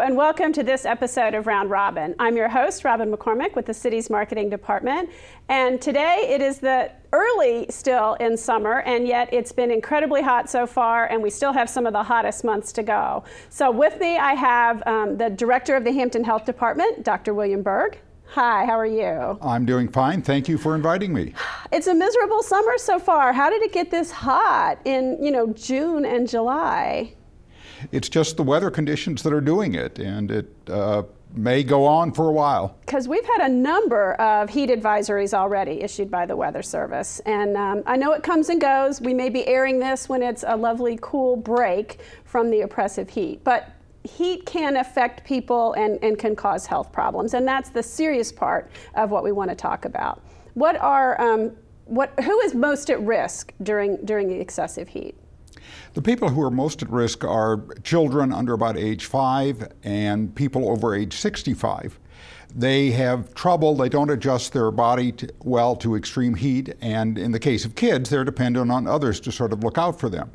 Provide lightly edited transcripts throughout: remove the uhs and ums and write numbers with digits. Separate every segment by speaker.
Speaker 1: and welcome to this episode of Round Robin. I'm your host, Robin McCormick with the city's marketing department, and today it is the early still in summer, and yet it's been incredibly hot so far, and we still have some of the hottest months to go. So with me I have the director of the Hampton Health Department, Dr. William Berg. Hi, how are you?
Speaker 2: I'm doing fine. Thank you for inviting me.
Speaker 1: It's a miserable summer so far. How did it get this hot in, June and July?
Speaker 2: It's just the weather conditions that are doing it, and it may go on for a while.
Speaker 1: Because we've had a number of heat advisories already issued by the Weather Service, and I know it comes and goes. We may be airing this when it's a lovely cool break from the oppressive heat, but heat can affect people and can cause health problems, and that's the serious part of what we want to talk about. Who is most at risk during the excessive heat?
Speaker 2: The people who are most at risk are children under about age 5 and people over age 65. They have trouble, they don't adjust their body well to extreme heat, and in the case of kids, they're dependent on others to sort of look out for them.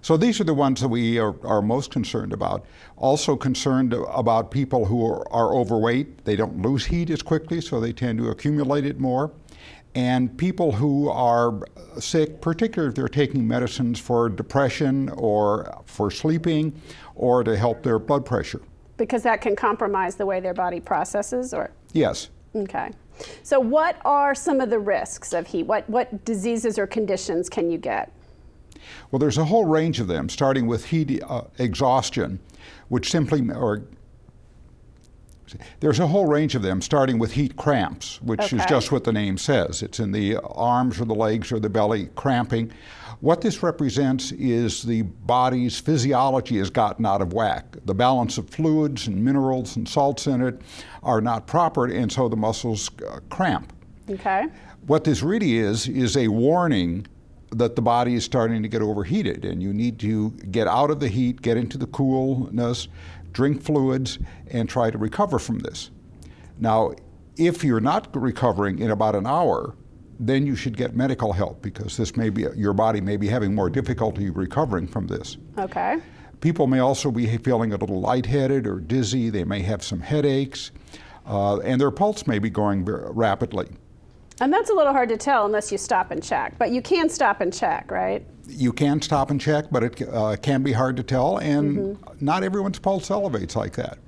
Speaker 2: So these are the ones that we are most concerned about. Also concerned about people who are overweight. They don't lose heat as quickly, so they tend to accumulate it more. And people who are sick, particularly if they're taking medicines for depression or for sleeping or to help their blood pressure.
Speaker 1: Because that can compromise the way their body processes, or?
Speaker 2: Yes.
Speaker 1: Okay. So what are some of the risks of heat? What diseases or conditions can you get?
Speaker 2: Well, there's a whole range of them, starting with heat exhaustion, which there's a whole range of them, starting with heat cramps, which is just what the name says. It's in the arms or the legs or the belly cramping. What this represents is the body's physiology has gotten out of whack. The balance of fluids and minerals and salts in it are not proper, and so the muscles cramp.
Speaker 1: Okay.
Speaker 2: What this really is a warning that the body is starting to get overheated, and you need to get out of the heat, get into the coolness, drink fluids, and try to recover from this. Now, if you're not recovering in about an hour, then you should get medical help, because this may be, your body may be having more difficulty recovering from this.
Speaker 1: Okay.
Speaker 2: People may also be feeling a little lightheaded or dizzy. They may have some headaches, and their pulse may be going rapidly.
Speaker 1: And that's a little hard to tell unless you stop and check, but you can stop and check, right?
Speaker 2: You can stop and check, but it can be hard to tell, and not everyone's pulse elevates like that.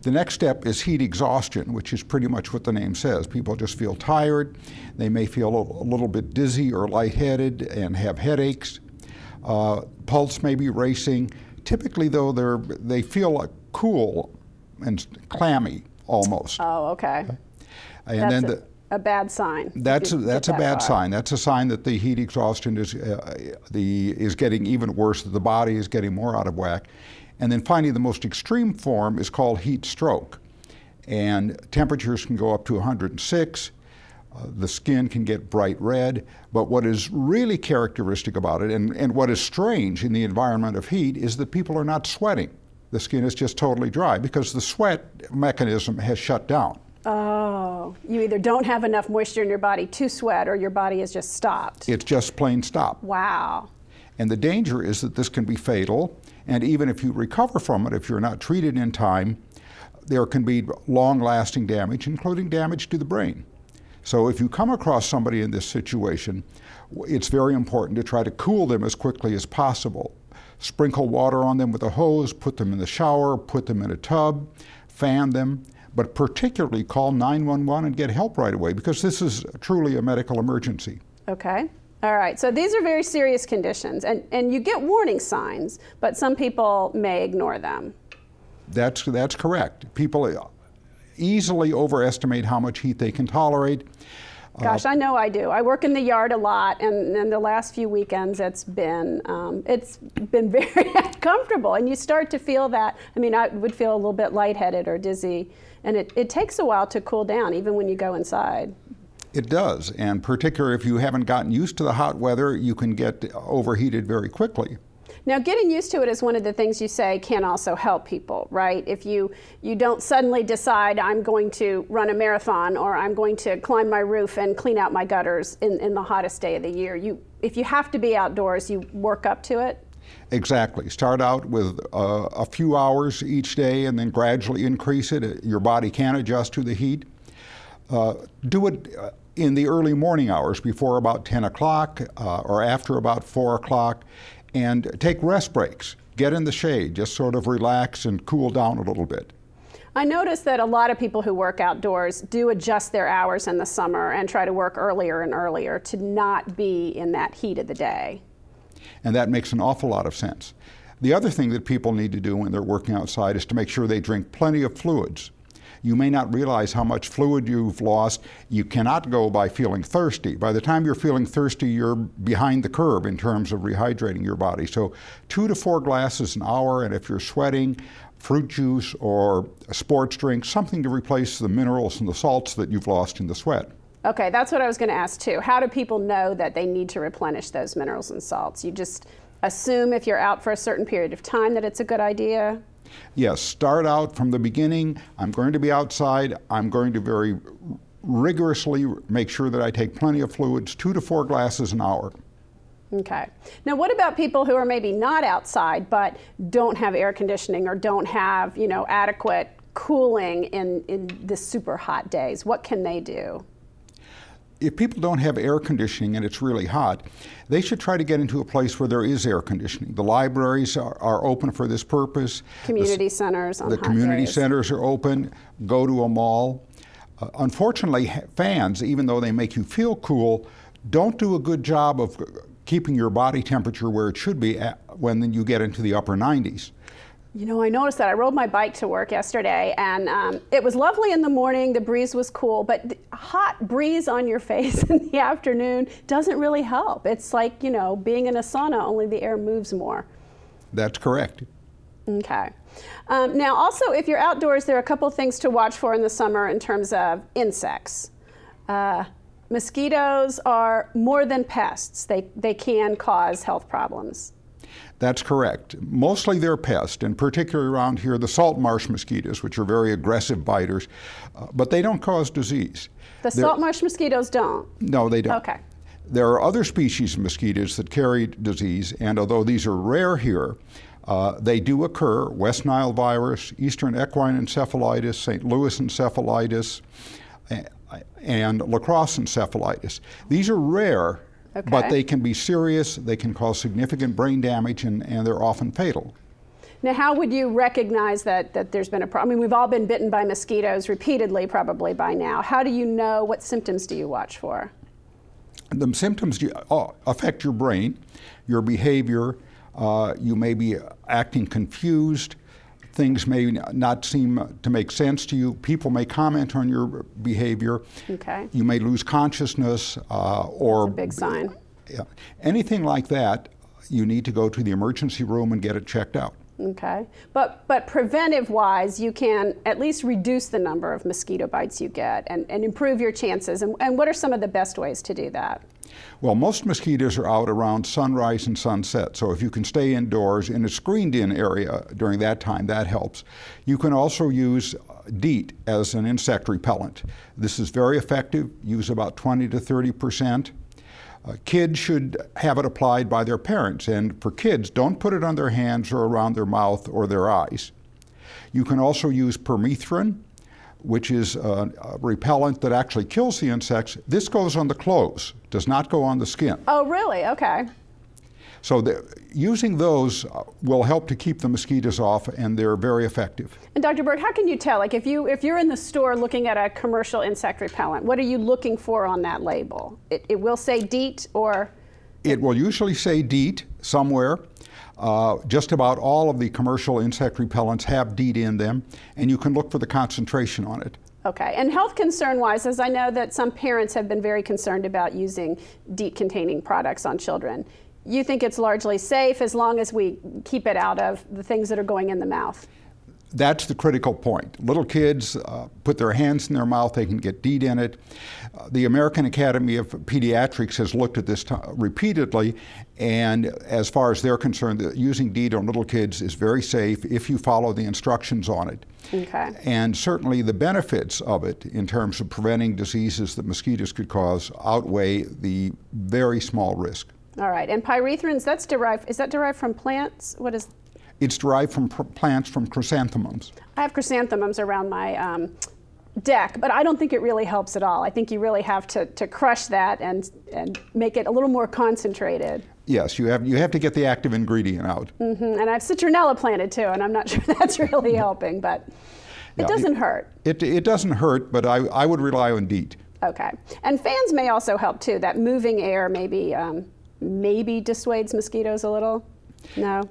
Speaker 2: The next step is heat exhaustion, which is pretty much what the name says. People just feel tired. They may feel a little bit dizzy or lightheaded and have headaches. Pulse may be racing. Typically, though, they feel cool and clammy almost.
Speaker 1: Oh, okay. And a bad sign.
Speaker 2: That's a bad sign. That's a sign that the heat exhaustion is getting even worse, that the body is getting more out of whack. And then finally, the most extreme form is called heat stroke. And temperatures can go up to 106. The skin can get bright red. But what is really characteristic about it, and what is strange in the environment of heat, is that people are not sweating. The skin is just totally dry because the sweat mechanism has shut down.
Speaker 1: Oh, you either don't have enough moisture in your body to sweat, or your body is just stopped.
Speaker 2: It's just plain stopped.
Speaker 1: Wow.
Speaker 2: And the danger is that this can be fatal, and even if you recover from it, if you're not treated in time, there can be long-lasting damage, including damage to the brain. So if you come across somebody in this situation, it's very important to try to cool them as quickly as possible. Sprinkle water on them with a hose, put them in the shower, put them in a tub, fan them, but particularly call 911 and get help right away, because this is truly a medical emergency.
Speaker 1: Okay. All right. So these are very serious conditions, and you get warning signs, but some people may ignore them.
Speaker 2: That's correct. People easily overestimate how much heat they can tolerate.
Speaker 1: Gosh, I know I do. I work in the yard a lot, and the last few weekends it's been very uncomfortable, and you start to feel that. I mean, I would feel a little bit lightheaded or dizzy, and it takes a while to cool down, even when you go inside.
Speaker 2: It does, and particularly if you haven't gotten used to the hot weather, you can get overheated very quickly.
Speaker 1: Now, getting used to it is one of the things you say can also help people, right? If you don't suddenly decide, I'm going to run a marathon, or I'm going to climb my roof and clean out my gutters in the hottest day of the year. If you have to be outdoors, you work up to it.
Speaker 2: Exactly. Start out with a few hours each day and then gradually increase it. Your body can adjust to the heat. Do it in the early morning hours before about 10 o'clock or after about 4 o'clock, and take rest breaks. Get in the shade, just sort of relax and cool down a little bit.
Speaker 1: I notice that a lot of people who work outdoors do adjust their hours in the summer and try to work earlier and earlier to not be in that heat of the day.
Speaker 2: And that makes an awful lot of sense. The other thing that people need to do when they're working outside is to make sure they drink plenty of fluids. You may not realize how much fluid you've lost. You cannot go by feeling thirsty. By the time you're feeling thirsty, you're behind the curve in terms of rehydrating your body. So 2 to 4 glasses an hour, and if you're sweating, fruit juice or a sports drink, something to replace the minerals and the salts that you've lost in the sweat.
Speaker 1: Okay, that's what I was going to ask too. How do people know that they need to replenish those minerals and salts? You just assume if you're out for a certain period of time that it's a good idea?
Speaker 2: Yes, start out from the beginning. I'm going to be outside. I'm going to very rigorously make sure that I take plenty of fluids, 2 to 4 glasses an hour.
Speaker 1: Okay. Now what about people who are maybe not outside but don't have air conditioning or don't have, adequate cooling in the super hot days? What can they do?
Speaker 2: If people don't have air conditioning and it's really hot, they should try to get into a place where there is air conditioning. The libraries are open for this purpose.
Speaker 1: Community centers on hot days.
Speaker 2: The community centers are open. Go to a mall. Unfortunately, fans, even though they make you feel cool, don't do a good job of keeping your body temperature where it should be when you get into the upper 90s.
Speaker 1: I noticed that. I rode my bike to work yesterday, and it was lovely in the morning. The breeze was cool, but the hot breeze on your face in the afternoon doesn't really help. It's like, being in a sauna, only the air moves more.
Speaker 2: That's correct.
Speaker 1: Okay. Now, also, if you're outdoors, there are a couple things to watch for in the summer in terms of insects. Mosquitoes are more than pests. They can cause health problems.
Speaker 2: That's correct. Mostly they're pests, and particularly around here, the salt marsh mosquitoes, which are very aggressive biters, but they don't cause disease.
Speaker 1: The salt marsh mosquitoes don't?
Speaker 2: No, they don't.
Speaker 1: Okay.
Speaker 2: There are other species of mosquitoes that carry disease, and although these are rare here, they do occur: West Nile virus, Eastern equine encephalitis, St. Louis encephalitis, and La Crosse encephalitis. These are rare.
Speaker 1: Okay.
Speaker 2: But they can be serious, they can cause significant brain damage, and they're often fatal.
Speaker 1: Now, how would you recognize that there's been a problem? I mean, we've all been bitten by mosquitoes repeatedly probably by now. How do you know? What symptoms do you watch for?
Speaker 2: The symptoms affect your brain, your behavior. You may be acting confused. Things may not seem to make sense to you. People may comment on your behavior.
Speaker 1: Okay.
Speaker 2: You may lose consciousness or...
Speaker 1: That's a big sign.
Speaker 2: Yeah. Anything like that, you need to go to the emergency room and get it checked out.
Speaker 1: Okay. But preventive-wise, you can at least reduce the number of mosquito bites you get and improve your chances. And what are some of the best ways to do that?
Speaker 2: Well, most mosquitoes are out around sunrise and sunset, so if you can stay indoors in a screened-in area during that time, that helps. You can also use DEET as an insect repellent. This is very effective. Use about 20 to 30%. Kids should have it applied by their parents, and for kids, don't put it on their hands or around their mouth or their eyes. You can also use permethrin, which is a repellent that actually kills the insects. This goes on the clothes, does not go on the skin.
Speaker 1: Oh, really? Okay.
Speaker 2: So using those will help to keep the mosquitoes off, and they're very effective.
Speaker 1: And Dr. Berg, how can you tell? Like if you're in the store looking at a commercial insect repellent, what are you looking for on that label? It will say DEET or?
Speaker 2: It will usually say DEET somewhere. Just about all of the commercial insect repellents have DEET in them, and you can look for the concentration on it.
Speaker 1: Okay, and health concern-wise, as I know that some parents have been very concerned about using DEET-containing products on children, you think it's largely safe as long as we keep it out of the things that are going in the mouth?
Speaker 2: That's the critical point. Little kids put their hands in their mouth, they can get DEET in it. The American Academy of Pediatrics has looked at this repeatedly, and as far as they're concerned, using DEET on little kids is very safe if you follow the instructions on it.
Speaker 1: Okay.
Speaker 2: And certainly the benefits of it in terms of preventing diseases that mosquitoes could cause outweigh the very small risk.
Speaker 1: All right, and pyrethrins, that's derived, is that derived from plants? What is?
Speaker 2: It's derived from plants, from chrysanthemums.
Speaker 1: I have chrysanthemums around my deck, but I don't think it really helps at all. I think you really have to crush that and make it a little more concentrated.
Speaker 2: Yes, you have to get the active ingredient out.
Speaker 1: Mm-hmm. And I have citronella planted too, and I'm not sure that's really helping, but it doesn't hurt.
Speaker 2: It doesn't hurt, but I would rely on DEET.
Speaker 1: Okay, and fans may also help too. That moving air maybe dissuades mosquitoes a little. No.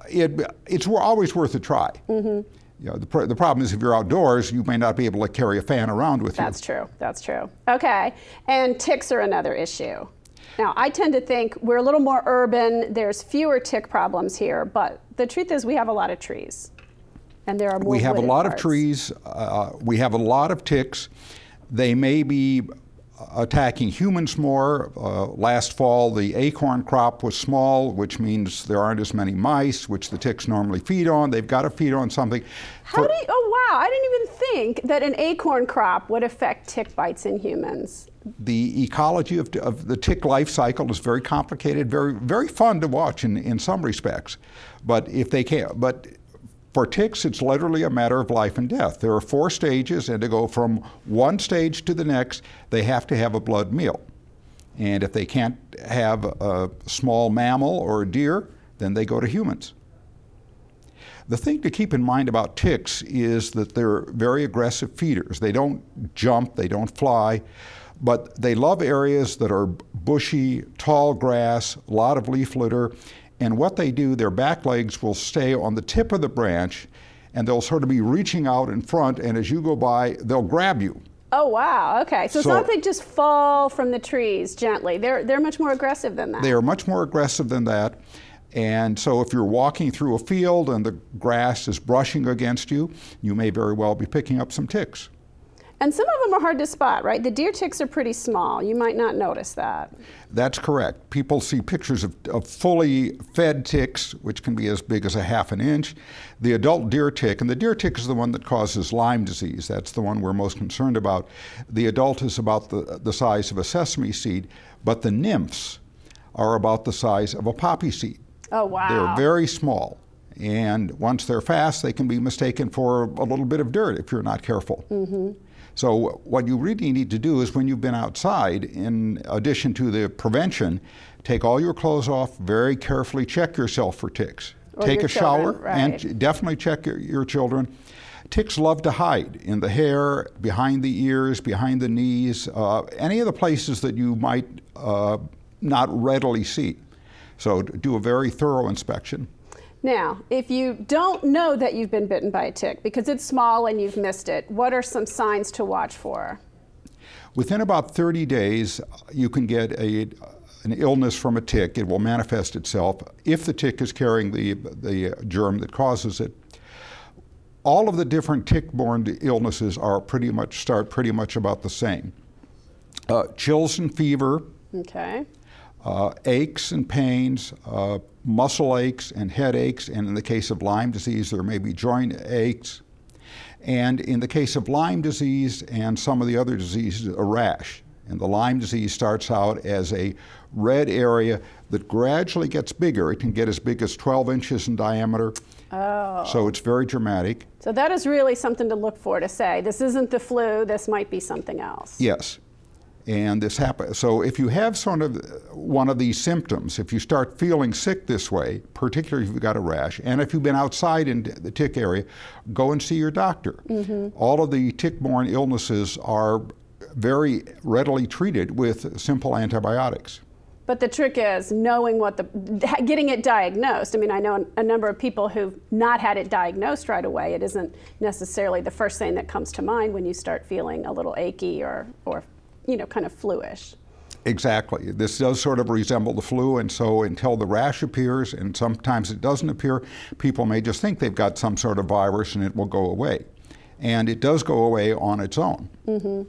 Speaker 2: It's always worth a try. Mm-hmm. You know, the problem is if you're outdoors, you may not be able to carry a fan around with you.
Speaker 1: That's true. That's true. Okay, and ticks are another issue. Now, I tend to think we're a little more urban. There's fewer tick problems here, but the truth is we have a lot of trees, and there are more.
Speaker 2: We have a lot
Speaker 1: parts.
Speaker 2: of trees. We have a lot of ticks. They may be attacking humans more. Last fall, the acorn crop was small, which means there aren't as many mice, which the ticks normally feed on. They've got to feed on something.
Speaker 1: Oh wow, I didn't even think that an acorn crop would affect tick bites in humans.
Speaker 2: The ecology of the tick life cycle is very complicated, very, very fun to watch in some respects. But if they can't, but for ticks, it's literally a matter of life and death. There are 4 stages, and to go from one stage to the next, they have to have a blood meal. And if they can't have a small mammal or a deer, then they go to humans. The thing to keep in mind about ticks is that they're very aggressive feeders. They don't jump, they don't fly, but they love areas that are bushy, tall grass, a lot of leaf litter. And what they do, their back legs will stay on the tip of the branch, and they'll sort of be reaching out in front, and as you go by, they'll grab you.
Speaker 1: Oh, wow. Okay. So it's not they just fall from the trees gently. They're much more aggressive than that.
Speaker 2: They are much more aggressive than that. And so if you're walking through a field and the grass is brushing against you, you may very well be picking up some ticks.
Speaker 1: And some of them are hard to spot, right? The deer ticks are pretty small. You might not notice that.
Speaker 2: That's correct. People see pictures of fully fed ticks, which can be as big as a ½ an inch. The adult deer tick, and the deer tick is the one that causes Lyme disease. That's the one we're most concerned about. The adult is about the size of a sesame seed, but the nymphs are about the size of a poppy seed.
Speaker 1: Oh, wow.
Speaker 2: They're very small. And once they're fast, they can be mistaken for a little bit of dirt if you're not careful. Mm-hmm. So what you really need to do is when you've been outside, in addition to the prevention, take all your clothes off, very carefully check yourself for ticks.
Speaker 1: Or
Speaker 2: take a shower,
Speaker 1: right.
Speaker 2: And definitely check your children. Ticks love to hide in the hair, behind the ears, behind the knees, any of the places that you might not readily see. So do a very thorough inspection.
Speaker 1: Now, if you don't know that you've been bitten by a tick because it's small and you've missed it, what are some signs to watch for?
Speaker 2: Within about 30 days, you can get an illness from a tick. It will manifest itself if the tick is carrying the germ that causes it. All of the different tick-borne illnesses start pretty much about the same. Chills and fever.
Speaker 1: Okay.
Speaker 2: Aches and pains, muscle aches and headaches, and in the case of Lyme disease, there may be joint aches. And in the case of Lyme disease and some of the other diseases, a rash. And the Lyme disease starts out as a red area that gradually gets bigger. It can get as big as 12 inches in diameter.
Speaker 1: Oh.
Speaker 2: So it's very dramatic.
Speaker 1: So that is really something to look for, to say, this isn't the flu, this might be something else.
Speaker 2: Yes. And this happens. So if you have sort of one of these symptoms, if you start feeling sick this way, particularly if you've got a rash, and if you've been outside in the tick area, go and see your doctor. Mm-hmm. All of the tick-borne illnesses are very readily treated with simple antibiotics.
Speaker 1: But the trick is knowing getting it diagnosed. I mean, I know a number of people who've not had it diagnosed right away. It isn't necessarily the first thing that comes to mind when you start feeling a little achy or kind of flu-ish.
Speaker 2: Exactly. This does sort of resemble the flu, and so until the rash appears, and sometimes it doesn't appear, people may just think they've got some sort of virus and it will go away. And it does go away on its own. Mm-hmm.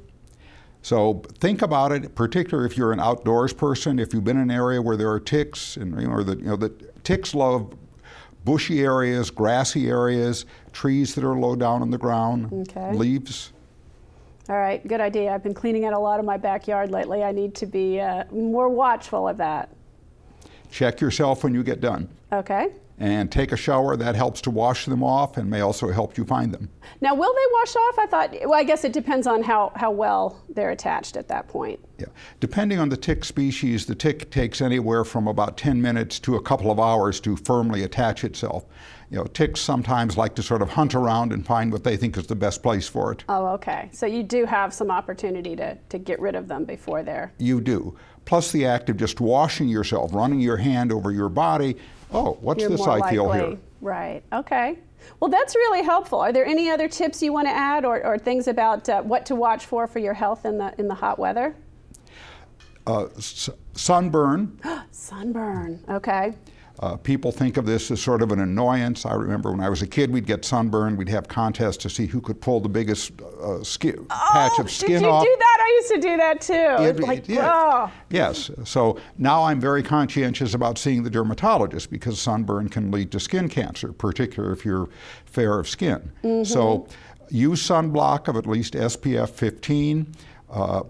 Speaker 2: So think about it, particularly if you're an outdoors person, if you've been in an area where there are ticks, and the ticks love bushy areas, grassy areas, trees that are low down on the ground, okay. Leaves.
Speaker 1: All right, good idea. I've been cleaning out a lot of my backyard lately. I need to be more watchful of that.
Speaker 2: Check yourself when you get done.
Speaker 1: Okay.
Speaker 2: And take a shower. That helps to wash them off and may also help you find them.
Speaker 1: Now, will they wash off? I thought, well, I guess it depends on how well they're attached at that point.
Speaker 2: Yeah. Depending on the tick species, the tick takes anywhere from about 10 minutes to a couple of hours to firmly attach itself. You know, ticks sometimes like to sort of hunt around and find what they think is the best place for it.
Speaker 1: Oh, okay. So you do have some opportunity to get rid of them before they're...
Speaker 2: You do. Plus the act of just washing yourself, running your hand over your body. Oh, what's this I feel here?
Speaker 1: Right. Okay. Well, that's really helpful. Are there any other tips you want to add, or things about what to watch for your health in the hot weather?
Speaker 2: Sunburn.
Speaker 1: Sunburn. Okay.
Speaker 2: People think of this as sort of an annoyance. I remember when I was a kid, we'd get sunburned. We'd have contests to see who could pull the biggest patch of skin off.
Speaker 1: Did you do that? I used to do that too. Oh.
Speaker 2: Yes. So now I'm very conscientious about seeing the dermatologist because sunburn can lead to skin cancer, particularly if you're fair of skin. Mm-hmm. So use sunblock of at least SPF 15,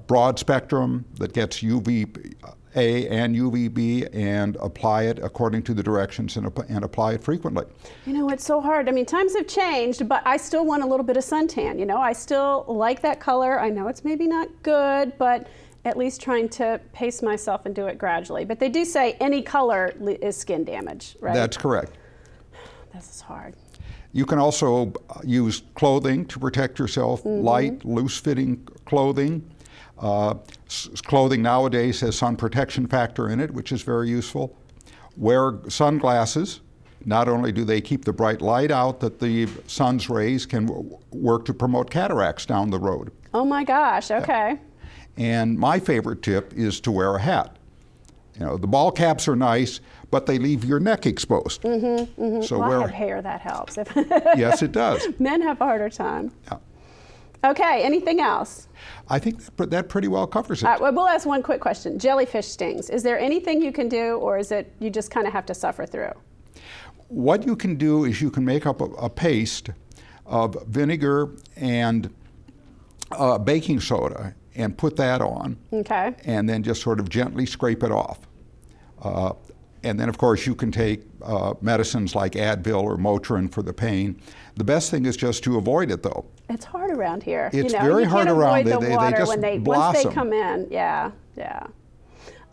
Speaker 2: broad spectrum that gets UVA and UVB, and apply it according to the directions and apply it frequently.
Speaker 1: You know, it's so hard. I mean, times have changed, but I still want a little bit of suntan. You know, I still like that color. I know it's maybe not good, but at least trying to pace myself and do it gradually. But they do say any color is skin damage, right?
Speaker 2: That's correct.
Speaker 1: This is hard.
Speaker 2: You can also use clothing to protect yourself, mm-hmm. light, loose-fitting clothing. Clothing nowadays has sun protection factor in it, which is very useful. Wear sunglasses. Not only do they keep the bright light out that the sun's rays can work to promote cataracts down the road.
Speaker 1: Oh my gosh, okay.
Speaker 2: And my favorite tip is to wear a hat. You know, the ball caps are nice, but they leave your neck exposed.
Speaker 1: Mm-hmm, mm-hmm.
Speaker 2: So
Speaker 1: well, I have hair, that helps.
Speaker 2: Yes, it does.
Speaker 1: Men have a harder time.
Speaker 2: Yeah.
Speaker 1: Okay, anything else?
Speaker 2: I think that pretty well covers it.
Speaker 1: Well, we'll ask one quick question. Jellyfish stings. Is there anything you can do, or is it you just kind of have to suffer through?
Speaker 2: What you can do is you can make up a paste of vinegar and baking soda and put that on. Okay. And then just sort of gently scrape it off. And then, of course, you can take medicines like Advil or Motrin for the pain. The best thing is just to avoid it, though.
Speaker 1: It's hard around here.
Speaker 2: It's very hard around.
Speaker 1: They just
Speaker 2: blossom.
Speaker 1: Once they come in, yeah.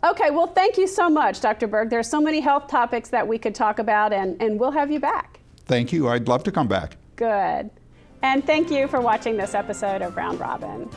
Speaker 1: Okay, well, thank you so much, Dr. Berg. There are so many health topics that we could talk about, and we'll have you back.
Speaker 2: Thank you. I'd love to come back.
Speaker 1: Good. And thank you for watching this episode of Round Robin.